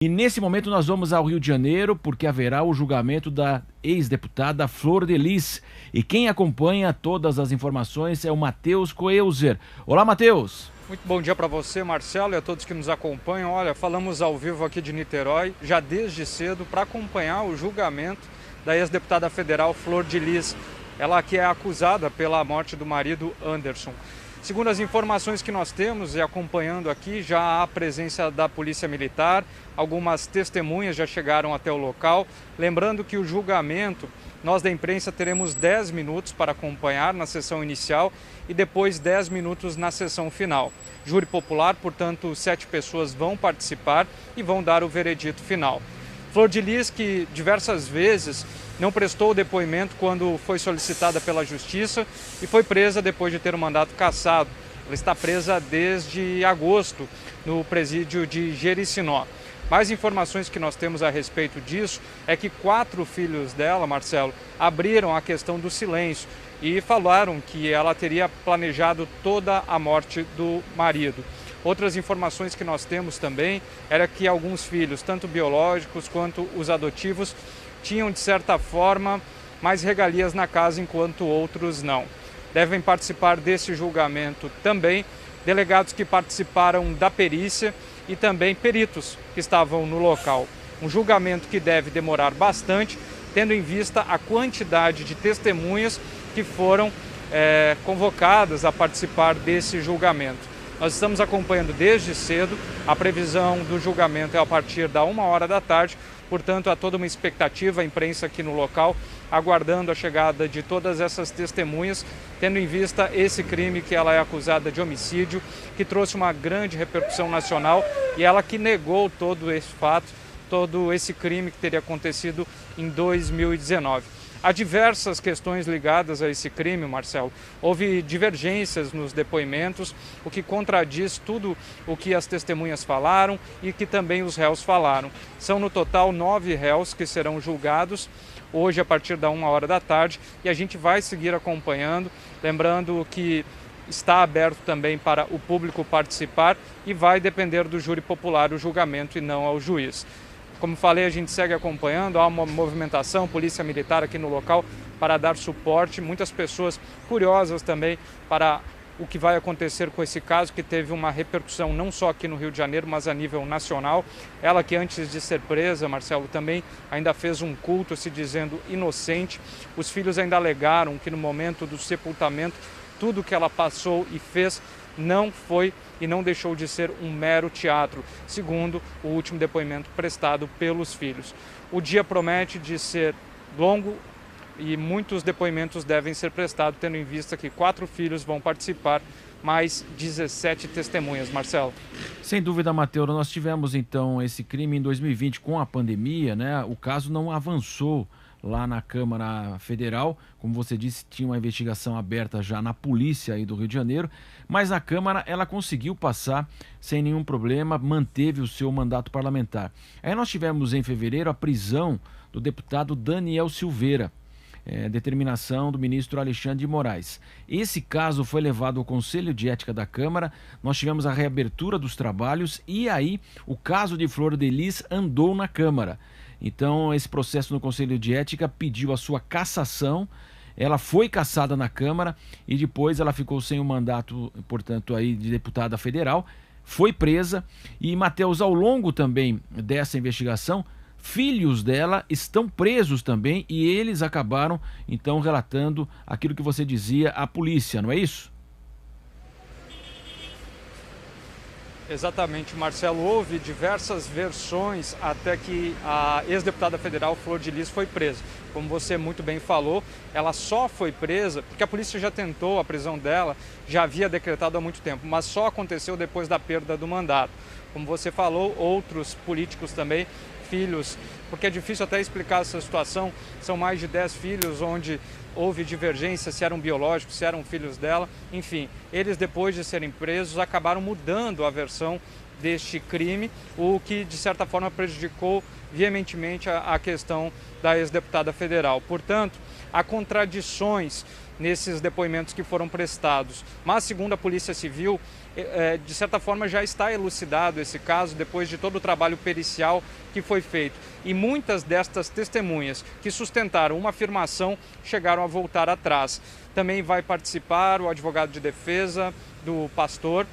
E nesse momento nós vamos ao Rio de Janeiro porque haverá o julgamento da ex-deputada Flor de Lis. E quem acompanha todas as informações é o Matheus Coelzer. Olá, Matheus. Muito bom dia para você, Marcelo, e a todos que nos acompanham. Olha, falamos ao vivo aqui de Niterói, já desde cedo, para acompanhar o julgamento da ex-deputada federal Flor de Lis. Ela que é acusada pela morte do marido Anderson. Segundo as informações que nós temos e acompanhando aqui, já há a presença da Polícia Militar, algumas testemunhas já chegaram até o local. Lembrando que o julgamento, nós da imprensa teremos 10 minutos para acompanhar na sessão inicial e depois 10 minutos na sessão final. Júri popular, portanto, 7 pessoas vão participar e vão dar o veredito final. Flor de Lis, que diversas vezes não prestou o depoimento quando foi solicitada pela Justiça e foi presa depois de ter o mandato cassado. Ela está presa desde agosto no presídio de Jericinó. Mais informações que nós temos a respeito disso é que 4 filhos dela, Marcelo, abriram a questão do silêncio e falaram que ela teria planejado toda a morte do marido. Outras informações que nós temos também era que alguns filhos, tanto biológicos quanto os adotivos, tinham de certa forma mais regalias na casa, enquanto outros não. Devem participar desse julgamento também delegados que participaram da perícia e também peritos que estavam no local. Um julgamento que deve demorar bastante, tendo em vista a quantidade de testemunhas que foram convocadas a participar desse julgamento. Nós estamos acompanhando desde cedo, a previsão do julgamento é a partir da 1h da tarde, portanto há toda uma expectativa, a imprensa aqui no local, aguardando a chegada de todas essas testemunhas, tendo em vista esse crime que ela é acusada de homicídio, que trouxe uma grande repercussão nacional e ela que negou todo esse fato, todo esse crime que teria acontecido em 2019. Há diversas questões ligadas a esse crime, Marcelo. Houve divergências nos depoimentos, o que contradiz tudo o que as testemunhas falaram e que também os réus falaram. São no total 9 réus que serão julgados hoje a partir da 1h da tarde e a gente vai seguir acompanhando, lembrando que está aberto também para o público participar e vai depender do júri popular o julgamento e não ao juiz. Como falei, a gente segue acompanhando, há uma movimentação, polícia militar aqui no local para dar suporte, muitas pessoas curiosas também para o que vai acontecer com esse caso, que teve uma repercussão não só aqui no Rio de Janeiro, mas a nível nacional. Ela que antes de ser presa, Marcelo, também ainda fez um culto se dizendo inocente. Os filhos ainda alegaram que no momento do sepultamento, tudo que ela passou e fez não foi e não deixou de ser um mero teatro, segundo o último depoimento prestado pelos filhos. O dia promete de ser longo e muitos depoimentos devem ser prestados, tendo em vista que 4 filhos vão participar, mais 17 testemunhas. Marcelo. Sem dúvida, Matheus, nós tivemos então esse crime em 2020 com a pandemia, né? O caso não avançou lá na Câmara Federal, como você disse, tinha uma investigação aberta já na polícia aí do Rio de Janeiro, mas a Câmara ela conseguiu passar sem nenhum problema, manteve o seu mandato parlamentar. Aí nós tivemos em fevereiro a prisão do deputado Daniel Silveira, determinação do ministro Alexandre de Moraes. Esse caso foi levado ao Conselho de Ética da Câmara, nós tivemos a reabertura dos trabalhos e aí o caso de Flor de Lis andou na Câmara. Então, esse processo no Conselho de Ética pediu a sua cassação, ela foi cassada na Câmara e depois ela ficou sem o mandato, portanto, aí de deputada federal, foi presa e, Matheus, ao longo também dessa investigação, filhos dela estão presos também e eles acabaram, então, relatando aquilo que você dizia à polícia, não é isso? Exatamente, Marcelo. Houve diversas versões até que a ex-deputada federal Flor de Lis foi presa. Como você muito bem falou, ela só foi presa porque a polícia já tentou a prisão dela, já havia decretado há muito tempo, mas só aconteceu depois da perda do mandato. Como você falou, outros políticos também, filhos, porque é difícil até explicar essa situação, são mais de 10 filhos onde houve divergência se eram biológicos, se eram filhos dela, enfim, eles depois de serem presos acabaram mudando a versão deste crime, o que de certa forma prejudicou veementemente a questão da ex-deputada federal. Portanto, há contradições nesses depoimentos que foram prestados, mas segundo a Polícia Civil, de certa forma já está elucidado esse caso depois de todo o trabalho pericial que foi feito. E muitas destas testemunhas que sustentaram uma afirmação chegaram a voltar atrás. Também vai participar o advogado de defesa do pastor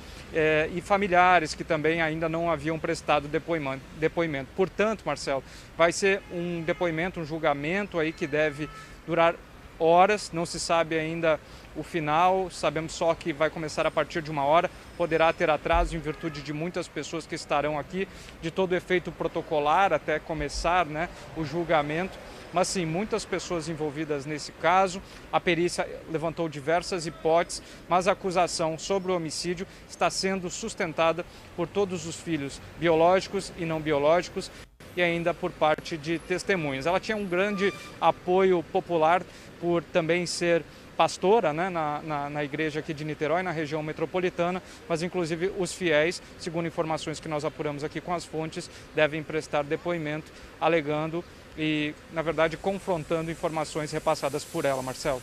e familiares que também ainda não haviam prestado depoimento. Portanto, Marcelo, vai ser um depoimento, um julgamento aí que deve durar horas, não se sabe ainda o final, sabemos só que vai começar a partir de 1 hora, poderá ter atraso em virtude de muitas pessoas que estarão aqui, de todo o efeito protocolar até começar, né, o julgamento. Mas sim, muitas pessoas envolvidas nesse caso, a perícia levantou diversas hipóteses, mas a acusação sobre o homicídio está sendo sustentada por todos os filhos biológicos e não biológicos e ainda por parte de testemunhas. Ela tinha um grande apoio popular por também ser pastora, né, na igreja aqui de Niterói, na região metropolitana, mas inclusive os fiéis, segundo informações que nós apuramos aqui com as fontes, devem prestar depoimento alegando e, na verdade, confrontando informações repassadas por ela, Marcelo.